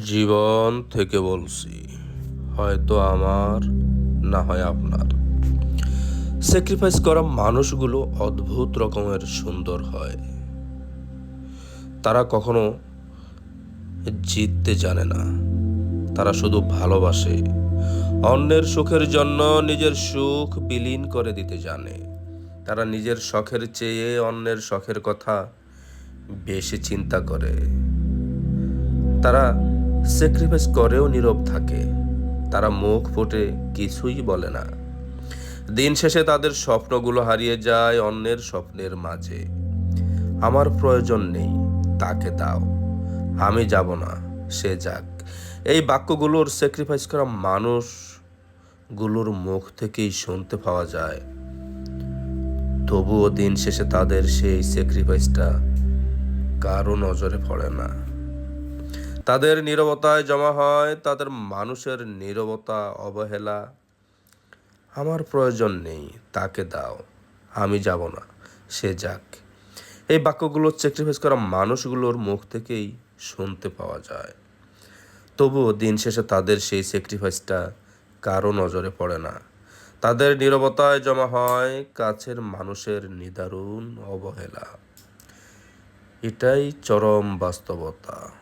জীবন থেকে বলছি, হয়তো আমার, না হয় আপনার। স্যাক্রিফাইস করা মানুষগুলো অদ্ভুত রকমের সুন্দর হয়। তারা কখনো জিততে জানে না, তারা শুধু ভালোবাসে। অন্যের সুখের জন্য নিজের সুখ বিলীন করে দিতে জানে। তারা নিজের শখের চেয়ে অন্যের শখের কথা বেশি চিন্তা করে। তারা স্যাক্রিফাইস করেও নীরব থাকে। তারা মুখ ফুটে কিছুই বলে না। দিন শেষে তাদের স্বপ্নগুলো হারিয়ে যায় অন্যের স্বপ্নের মাঝে। আমার প্রয়োজন নেই, তাকে দাও। আমি যাব না, সে যাক। এই বাক্যগুলোর স্যাক্রিফাইস করা মানুষগুলোর মুখ থেকেই শুনতে পাওয়া যায়। তবুও দিন শেষে তাদের সেই স্যাক্রিফাইসটা কারো নজরে পড়ে না। তাদের নীরবতায় জমা হয় তাদের মানুষের নীরবতা, অবহেলা। আমার প্রয়োজন নেই, তাকে দাও। আমি যাব না, সে যাক। এই বাক্যগুলো স্যাক্রিফাইস করা মানুষগুলোর মুখ থেকেই শুনতে পাওয়া যায়। তবুও দিন শেষে তাদের সেই স্যাক্রিফাইসটা কারো নজরে পড়ে না। তাদের নীরবতায় জমা হয় কাছের মানুষের নিদারুণ অবহেলা। এটাই চরম বাস্তবতা।